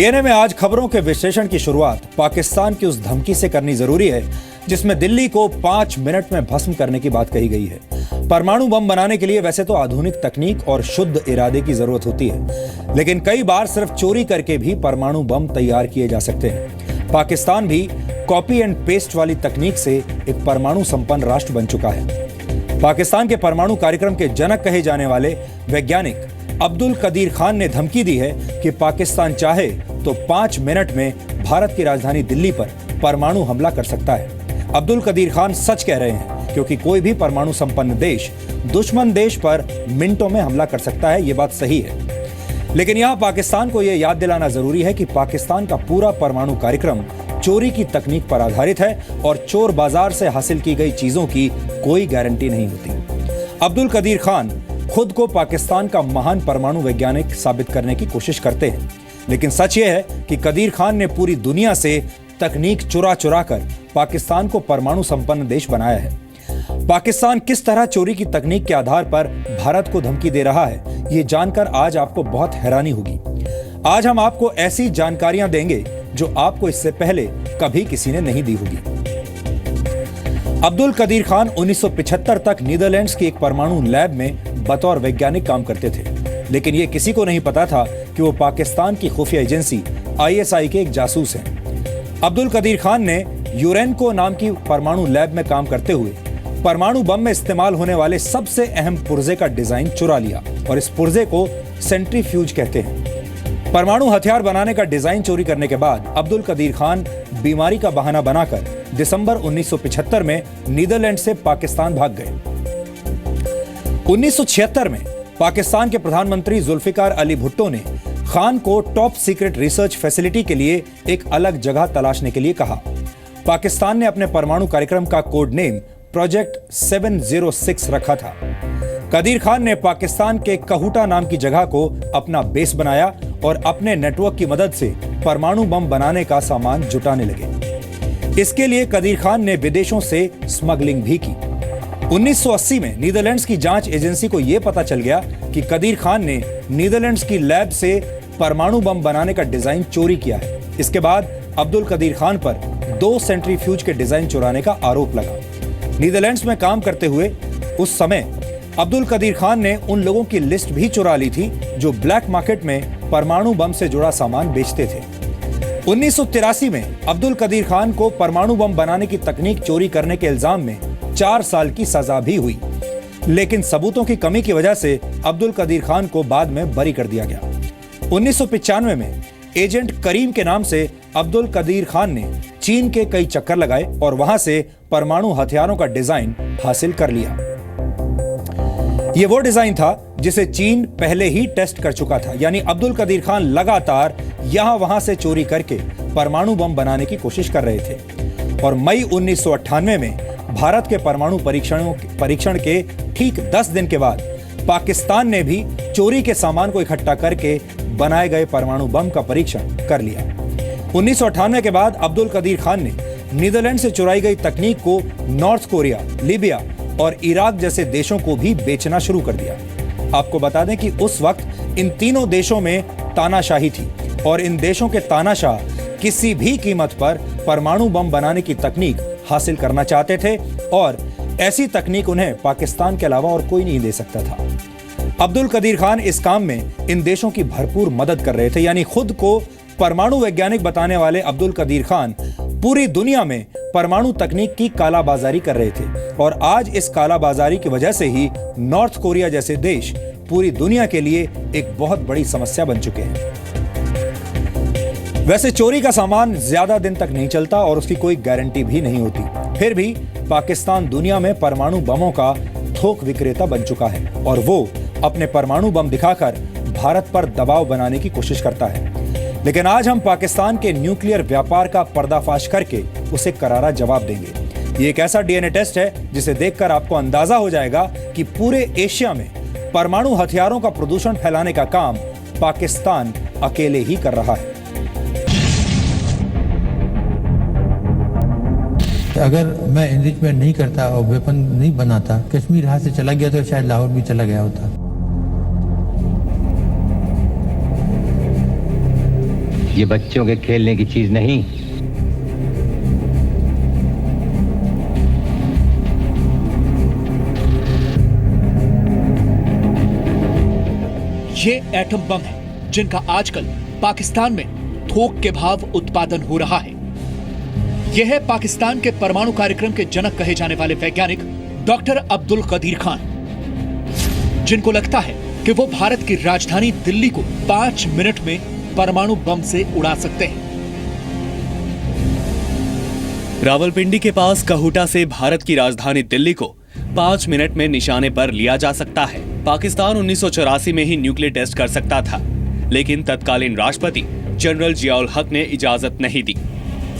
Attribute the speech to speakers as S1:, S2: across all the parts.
S1: DNA में आज खबरों के विश्लेषण की शुरुआत पाकिस्तान की उस धमकी से करनी जरूरी है जिसमें दिल्ली को 5 मिनट में भस्म करने की बात कही गई है। परमाणु बम बनाने के लिए वैसे तो आधुनिक तकनीक और शुद्ध इरादे की जरूरत होती है, लेकिन कई बार सिर्फ चोरी करके भी परमाणु बम तैयार किए जा सकते हैं। पाकिस्तान भी कॉपी एंड पेस्ट वाली तकनीक से एक परमाणु संपन्न राष्ट्र बन चुका है। पाकिस्तान के परमाणु कार्यक्रम के जनक कहे जाने वाले वैज्ञानिक अब्दुल कदीर खान ने धमकी दी है कि पाकिस्तान चाहे तो 5 मिनट में भारत की राजधानी दिल्ली पर परमाणु हमला कर सकता है। अब्दुल कदीर खान सच कह रहे हैं, क्योंकि कोई भी परमाणु संपन्न देश दुश्मन देश पर मिनटों में हमला कर सकता है, ये बात सही है। लेकिन यहां पाकिस्तान को यह याद दिलाना जरूरी है कि पाकिस्तान का पूरा परमाणु कार्यक्रम चोरी की तकनीक पर आधारित है और चोर बाजार से हासिल की गई चीजों की कोई गारंटी नहीं होती। अब्दुल कदीर खान खुद को पाकिस्तान का महान परमाणु वैज्ञानिक साबित करने की कोशिश करते हैं, लेकिन सच यह है कि कदीर खान ने पूरी दुनिया से तकनीक चुरा चुरा कर पाकिस्तान को परमाणु संपन्न देश बनाया है। पाकिस्तान किस तरह चोरी की तकनीक के आधार पर भारत को धमकी दे रहा है, ये जानकर आज आपको बहुत हैरानी होगी। आज हम आपको ऐसी जानकारियां देंगे जो आपको इससे पहले कभी किसी ने नहीं दी होगी। अब्दुल कदीर खान 1975 तक नीदरलैंड्स की एक परमाणु लैब में बतौर वैज्ञानिक काम करते थे, लेकिन यह किसी को नहीं पता था कि वो पाकिस्तान की खुफिया एजेंसी आईएसआई के एक जासूस हैं। अब्दुल कदीर खान ने यूरेनको नाम की परमाणु लैब में काम करते हुए परमाणु बम में इस्तेमाल होने वाले सबसे अहम पुर्जे का डिजाइन चुरा लिया और इस पुर्जे को सेंट्रीफ्यूज कहते हैं। परमाणु हथियार बनाने का डिजाइन चोरी करने के बाद अब्दुल कदीर खान बीमारी का बहाना बनाकर दिसंबर 1975 में नीदरलैंड से पाकिस्तान भाग गए। 1976 में पाकिस्तान के प्रधानमंत्री जुल्फिकार अली भुट्टो ने खान को टॉप सीक्रेट रिसर्च फैसिलिटी के लिए एक अलग जगह तलाशने के लिए कहा। पाकिस्तान ने अपने परमाणु कार्यक्रम का कोड नेम प्रोजेक्ट 706 रखा था। कदीर खान ने पाकिस्तान के कहूटा नाम की जगह को अपना बेस बनाया और अपने नेटवर्क की मदद से परमाणु बम बनाने का सामान जुटाने लगे। इसके लिए कदीर खान ने विदेशों से स्मगलिंग भी की। 1980 में नीदरलैंड्स की जांच एजेंसी को यह पता चल गया कि कदीर खान ने नीदरलैंड्स की लैब से परमाणु बम बनाने का डिजाइन चोरी किया है। इसके बाद अब्दुल कदीर खान पर 2 सेंट्रीफ्यूज के डिजाइन चुराने का आरोप लगा। नीदरलैंड्स में काम करते हुए उस समय अब्दुल कदीर खान ने उन लोगों की लिस्ट भी चुरा ली थी जो ब्लैक मार्केट में परमाणु बम से जुड़ा सामान बेचते थे। 1983 में अब्दुल कदीर खान को परमाणु बम बनाने की तकनीक चोरी करने के इल्जाम में 4 साल की सजा भी हुई, लेकिन सबूतों की कमी की वजह से अब्दुल कदीर खान को बाद में बरी कर दिया गया। 1995 में एजेंट करीम के नाम से अब्दुल कदीर खान ने चीन के कई चक्कर लगाए और वहां से परमाणु हथियारों का डिजाइन हासिल कर लिया। यह वो डिजाइन था जिसे चीन पहले ही टेस्ट कर चुका था, यानी अब्दुल कदीर खान लगातार यहां वहां से चोरी करके परमाणु बम बनाने की कोशिश कर रहे थे। और मई 1998 में भारत के परमाणु परीक्षण के ठीक 10 दिन के बाद पाकिस्तान ने भी चोरी के सामान को इकट्ठा करके बनाए गए परमाणु बम का परीक्षण कर लिया। 1998 के बाद अब्दुल कदीर खान ने नीदरलैंड से चुराई गई तकनीक को नॉर्थ कोरिया, लीबिया और इराक जैसे देशों को भी बेचना शुरू कर दिया। आपको बता दें कि उस वक्त इन तीनों देशों में तानाशाही थी और इन देशों के तानाशाह किसी भी कीमत पर परमाणु बम बनाने की तकनीक हासिल करना चाहते थे और ऐसी तकनीक उन्हें पाकिस्तान के अलावा और कोई नहीं दे सकता था। अब्दुल कदीर खान इस काम में इन देशों की भरपूर मदद कर रहे थे, यानी खुद को परमाणु वैज्ञानिक बताने वाले अब्दुल कदीर खान पूरी दुनिया में परमाणु तकनीक की कालाबाजारी कर रहे थे और आज इस कालाबाजारी की वजह से ही नॉर्थ कोरिया जैसे देश पूरी दुनिया के लिए एक बहुत बड़ी समस्या बन चुके हैं। वैसे चोरी का सामान ज्यादा दिन तक नहीं चलता और उसकी कोई गारंटी भी नहीं होती, फिर भी पाकिस्तान दुनिया में परमाणु बमों का थोक विक्रेता बन चुका है और वो अपने परमाणु बम दिखाकर भारत पर दबाव बनाने की कोशिश करता है। लेकिन आज हम पाकिस्तान के न्यूक्लियर व्यापार का पर्दाफाश करके उसे करारा जवाब देंगे। ये एक ऐसा डीएनए टेस्ट है जिसे देखकर आपको अंदाजा हो जाएगा कि पूरे एशिया में परमाणु हथियारों का प्रदूषण फैलाने का काम पाकिस्तान अकेले ही कर रहा है।
S2: अगर मैं एनरिचमेंट नहीं करता और वेपन नहीं बनाता, कश्मीर हाथ से चला गया तो शायद लाहौर भी चला गया होता।
S3: ये बच्चों के खेलने की चीज नहीं।
S4: ये एटम बम है जिनका आजकल पाकिस्तान में थोक के भाव उत्पादन हो रहा है। यह है पाकिस्तान के परमाणु कार्यक्रम के जनक कहे जाने वाले वैज्ञानिक डॉक्टर अब्दुल कदीर खान, जिनको लगता है कि वो भारत की राजधानी दिल्ली को 5 मिनट में परमाणु बम से उड़ा सकते हैं।
S5: रावलपिंडी के पास कहूटा से भारत की राजधानी दिल्ली को 5 मिनट में निशाने पर लिया जा सकता है। पाकिस्तान 1984 में ही न्यूक्लियर टेस्ट कर सकता था, लेकिन तत्कालीन राष्ट्रपति जनरल जियाउल हक ने इजाजत नहीं दी।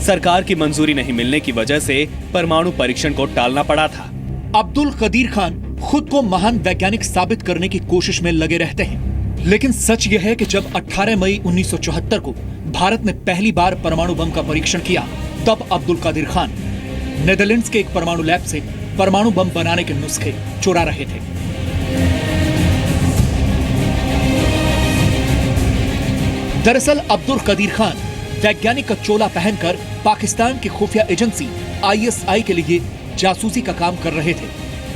S5: सरकार की मंजूरी नहीं मिलने की वजह से परमाणु परीक्षण को टालना पड़ा था।
S4: अब्दुल कदीर खान खुद को महान वैज्ञानिक साबित करने की कोशिश में लगे रहते हैं, लेकिन सच यह है कि जब 18 मई 1974 को भारत ने पहली बार परमाणु बम का परीक्षण किया, तब अब्दुल कदीर खान नेदरलैंड्स के एक परमाणु लैब से परमाणु बम बनाने के नुस्खे चुरा रहे थे। दरअसल अब्दुल कदीर खान वैज्ञानिक का चोला पहनकर पाकिस्तान की खुफिया एजेंसी ISI के लिए जासूसी का काम कर रहे थे,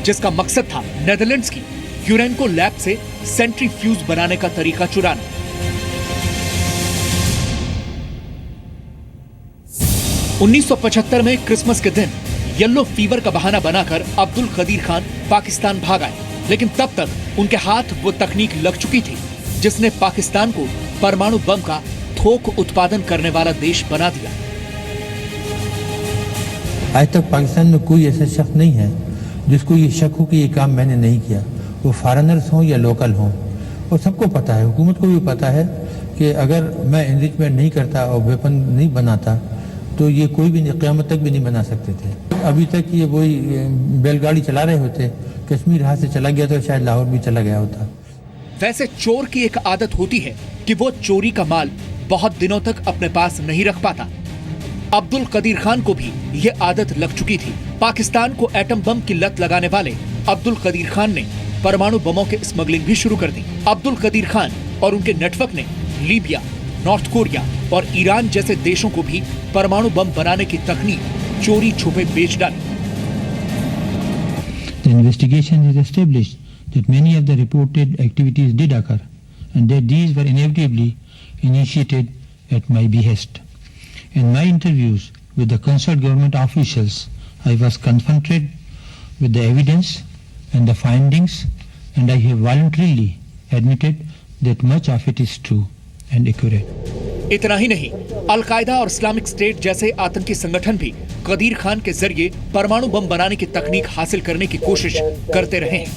S4: जिसका मकसद था नेदरलैंड्स की यूरेनको लैब से सेंट्रीफ्यूज बनाने का तरीका चुराना। उन्नीस 1975 में क्रिसमस के दिन येलो फीवर का बहाना बनाकर अब्दुल कदीर खान पाकिस्तान भाग आए, लेकिन तब तक उनके हाथ वो तकनीक लग चुकी थी जिसने पाकिस्तान को परमाणु बम का थोक उत्पादन करने वाला देश बना दिया।
S2: आज तक पाकिस्तान में कोई ऐसा शख्स नहीं है जिसको ये शक हो कि ये काम मैंने नहीं किया, वो फॉरेनर्स हों या लोकल हों। और सबको पता है, हुकूमत को भी पता है कि अगर मैं एनरिचमेंट नहीं करता और वेपन नहीं बनाता तो ये कोई भी क़यामत तक भी नहीं बना सकते थे। अभी तक ये वही बैलगाड़ी चला रहे होते, कश्मीर हाथ से चला गया तो शायद लाहौर भी चला गया होता।
S4: वैसे चोर की एक आदत होती है कि वो चोरी का माल बहुत दिनों तक अपने पास नहीं रख पाता। अब्दुल कदीर खान को भी ये आदत लग चुकी थी। पाकिस्तान को एटम बम की लत लगाने वाले अब्दुल कदीर खान ने परमाणु बमों के स्मगलिंग भी शुरू कर दी। अब्दुल कदीर खान और उनके नेटवर्क ने लीबिया, नॉर्थ कोरिया और ईरान जैसे देशों को भी परमाणु बम बनाने की तकनीक चोरी छुपे बेच डाली।
S2: The investigation has established that many of the reported activities did occur and that these were inevitably initiated at my behest. In my interviews with the concerned government officials, I was confronted with the evidence and the findings, and I have voluntarily admitted that much of it is true and accurate.
S4: इतना ही नहीं, al Qaeda और Islamic state जैसे आतंकी संगठन भी कदीर खान के जरिए परमाणु बम बनाने की तकनीक हासिल करने की कोशिश करते रहे हैं।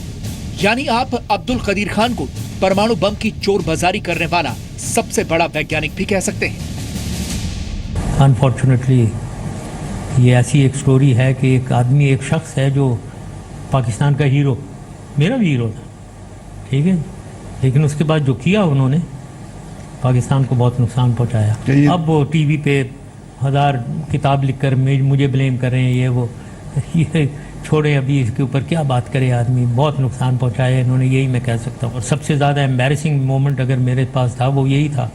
S4: यानी आप अब्दुल कदीर खान को परमाणु बम की चोर बाजारी करने वाला सबसे बड़ा वैज्ञानिक भी कह सकते हैं।
S6: अनफॉर्चुनेटली ये ऐसी एक स्टोरी है कि एक आदमी, एक शख्स है जो पाकिस्तान का हीरो, मेरा भी हीरो था, ठीक है, लेकिन उसके बाद जो किया उन्होंने पाकिस्तान को बहुत नुकसान पहुंचाया। अब वो टीवी पे 1000 किताब लिखकर मुझे ब्लेम कर रहे हैं, ये वो, ये छोड़े, अभी इसके ऊपर क्या बात करे आदमी। बहुत नुकसान पहुंचाया इन्होंने, यही मैं कह सकता हूँ। और सबसे ज़्यादा एम्बैरेसिंग मोमेंट अगर मेरे पास था वो यही था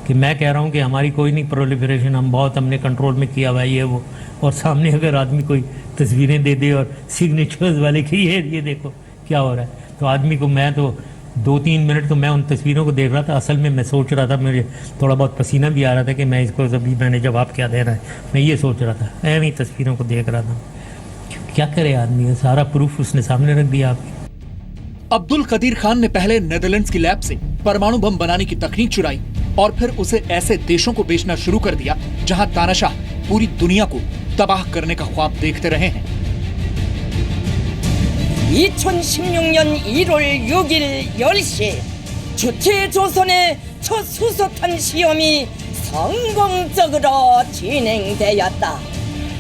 S6: कि मैं कह रहा हूँ कि हमारी कोई नहीं प्रोलिफरेशन, हमने कंट्रोल में किया हुआ है ये वो, और सामने अगर आदमी कोई तस्वीरें दे दे और सिग्नेचर्स वाले की ये देखो क्या हो रहा है, तो आदमी को, मैं तो 2-3 मिनट तो मैं उन तस्वीरों को देख रहा था। असल में मैं सोच रहा था, मुझे थोड़ा बहुत पसीना भी आ रहा था कि मैं इसको, अभी मैंने जवाब क्या देना है, मैं ये सोच रहा था, ऐसी तस्वीरों को देख रहा था। क्या करे आदमी, सारा प्रूफ उसने सामने रख दिया आपके।
S4: अब्दुल कदीर खान ने पहले नेदरलैंड्स की लैब से परमाणु बम बनाने की तकनीक चुराई और फिर उसे ऐसे देशों को बेचना शुरू कर दिया जहां तानाशाह पूरी दुनिया को तबाह करने का ख्वाब देखते रहे हैं।
S7: 2016년 1월 6일 10시 주체조선의 첫 수소탄 시험이 성공적으로 진행되었다।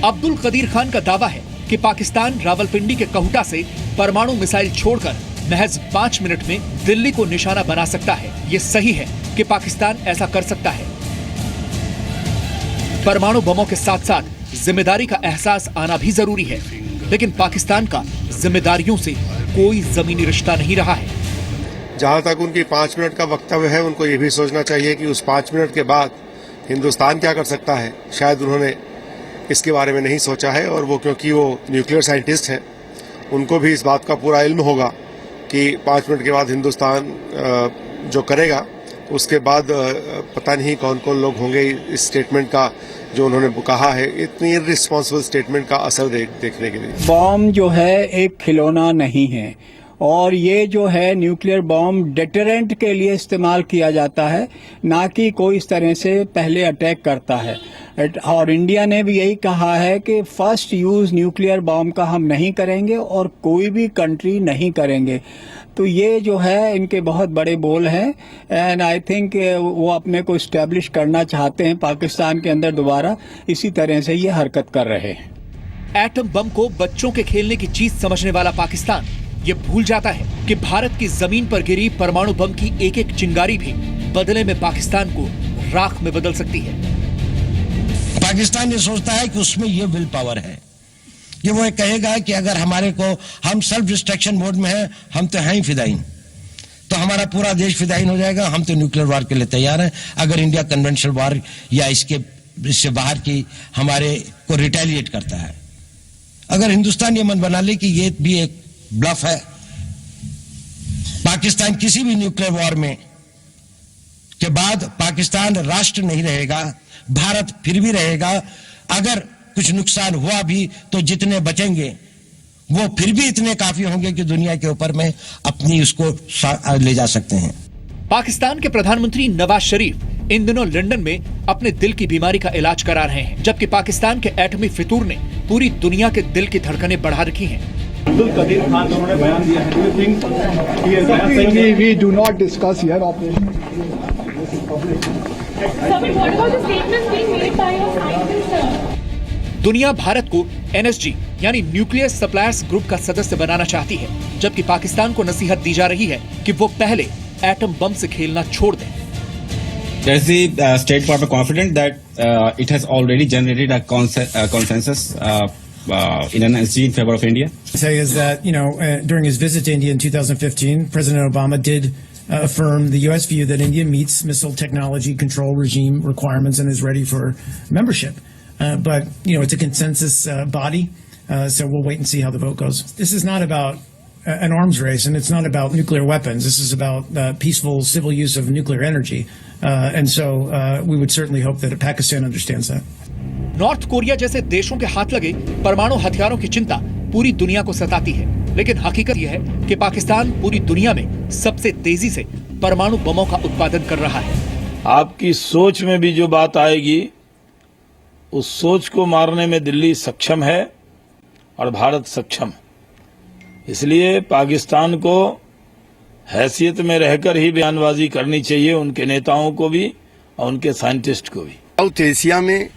S4: अब्दुल कदीर खान का दावा है कि पाकिस्तान रावलपिंडी के कहूटा से परमाणु मिसाइल छोड़कर महज 5 मिनट में दिल्ली को निशाना बना सकता है। ये सही है कि पाकिस्तान ऐसा कर सकता है। परमाणु बमों के साथ साथ जिम्मेदारी का एहसास आना भी जरूरी है, लेकिन पाकिस्तान का जिम्मेदारियों से कोई जमीनी रिश्ता नहीं रहा है।
S8: जहां तक उनकी 5 मिनट का वक्तव्य है, उनको ये भी सोचना चाहिए कि उस 5 मिनट के बाद हिंदुस्तान क्या कर सकता है, शायद उन्होंने इसके बारे में नहीं सोचा है। और वो क्योंकि वो न्यूक्लियर साइंटिस्ट हैं, उनको भी इस बात का पूरा इल्म होगा कि 5 मिनट के बाद हिंदुस्तान जो करेगा उसके बाद पता नहीं कौन कौन लोग होंगे इस स्टेटमेंट का जो उन्होंने कहा है, इतनी इररिस्पॉन्सिबल स्टेटमेंट का असर देखने के लिए।
S9: बॉम्ब जो है एक खिलौना नहीं है, और ये जो है न्यूक्लियर बॉम्ब डिटरेंट के लिए इस्तेमाल किया जाता है, ना कि कोई इस तरह से पहले अटैक करता है। और इंडिया ने भी यही कहा है कि फर्स्ट यूज न्यूक्लियर बॉम्ब का हम नहीं करेंगे और कोई भी कंट्री नहीं करेंगे। तो ये जो है इनके बहुत बड़े बोल हैं, एंड आई थिंक वो अपने को इस्टेब्लिश करना चाहते हैं पाकिस्तान के अंदर दोबारा, इसी तरह से ये हरकत कर रहे हैं।
S4: एटम बम को बच्चों के खेलने की चीज समझने वाला पाकिस्तान ये भूल जाता है कि भारत की जमीन पर गिरी परमाणु बम की एक एक चिंगारी भी बदले में पाकिस्तान को राख में बदल सकती है।
S10: पाकिस्तान ये सोचता है कि उसमें ये विल पावर है कि वो कहेगा कि अगर हमारे को हम सेल्फ डिस्ट्रक्शन मोड में है, हम तो हैं ही फिदाइन, तो हमारा पूरा देश फिदाइन हो जाएगा, हम तो न्यूक्लियर वार के लिए तैयार हैं। अगर इंडिया कन्वेंशनल वार या इससे बाहर की हमारे को रिटेलिएट करता है, अगर हिंदुस्तान ये मन बना ले कि ये भी एक ब्लफ है, पाकिस्तान किसी भी न्यूक्लियर वॉर में के बाद पाकिस्तान राष्ट्र नहीं रहेगा, भारत फिर भी रहेगा। अगर कुछ नुकसान हुआ भी तो जितने बचेंगे वो फिर भी इतने काफी होंगे कि दुनिया के ऊपर में अपनी उसको ले जा सकते हैं।
S4: पाकिस्तान के प्रधानमंत्री नवाज शरीफ इन दिनों लंदन में अपने दिल की बीमारी का इलाज करा रहे हैं, जबकि पाकिस्तान के एटमी फितूर ने पूरी दुनिया के दिल की धड़कनें बढ़ा रखी हैं।
S11: अब्दुल कदीर खान उन्होंने बयान दिया है,
S9: we do not discuss here operation.
S4: दुनिया भारत को एनएसजी यानी न्यूक्लियर सप्लायर्स ग्रुप का सदस्य बनाना चाहती है, जबकि पाकिस्तान को नसीहत दी जा रही है कि वो पहले एटम बम से खेलना छोड़ दें।
S12: Does the State Department confident that it has already generated a consensus in NSG in favor of India?
S13: Say is that during his visit to India in 2015, President Obama did affirm the U.S. view that India meets missile technology control regime requirements and is ready for membership. But it's a consensus body, so we'll wait and see how the vote goes. This is not about an arms race, and it's not about nuclear weapons. This is about peaceful civil use of nuclear energy, and so we would certainly hope that Pakistan understands that.
S4: North Korea जैसे देशों के हाथ लगे परमाणु हथियारों की चिंता पूरी दुनिया को सताती है, लेकिन हकीकत यह है कि पाकिस्तान पूरी दुनिया में सबसे तेजी से परमाणु बमों का उत्पादन कर रहा है।
S14: आपकी सोच में भी जो बात आएगी, उस सोच को मारने में दिल्ली सक्षम है और भारत सक्षम। इसलिए पाकिस्तान को हैसियत में रहकर ही बयानबाजी करनी चाहिए, उनके नेताओं को भी और उनके साइंटिस्ट को भी।
S15: साउथ एशिया में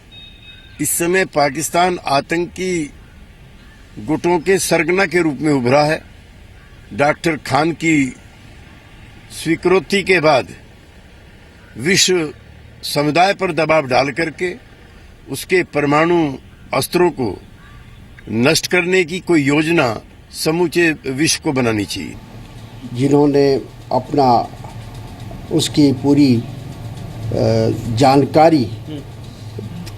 S15: इस समय पाकिस्तान आतंकी गुटों के सरगना के रूप में उभरा है। डॉक्टर खान की स्वीकृति के बाद विश्व समुदाय पर दबाव डाल करके उसके परमाणु अस्त्रों को नष्ट करने की कोई योजना समूचे विश्व को बनानी चाहिए।
S16: जिन्होंने अपना उसकी पूरी जानकारी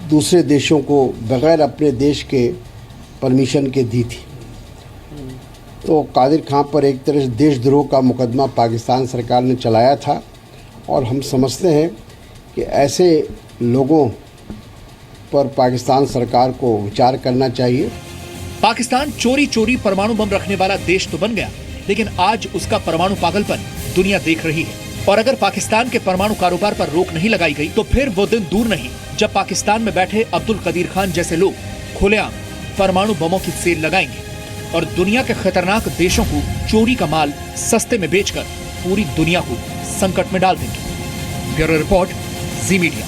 S16: दूसरे देशों को बगैर अपने देश के परमिशन के दी थी, तो कादिर खान पर एक तरह से देशद्रोह का मुकदमा पाकिस्तान सरकार ने चलाया था, और हम समझते हैं कि ऐसे लोगों पर पाकिस्तान सरकार को विचार करना चाहिए।
S4: पाकिस्तान चोरी चोरी परमाणु बम रखने वाला देश तो बन गया, लेकिन आज उसका परमाणु पागलपन दुनिया देख रही है। और अगर पाकिस्तान के परमाणु कारोबार पर रोक नहीं लगाई गई तो फिर वो दिन दूर नहीं जब पाकिस्तान में बैठे अब्दुल कदीर खान जैसे लोग खुलेआम परमाणु बमों की सेल लगाएंगे और दुनिया के खतरनाक देशों को चोरी का माल सस्ते में बेचकर पूरी दुनिया को संकट में डाल देंगे। ब्यूरो रिपोर्ट, जी मीडिया।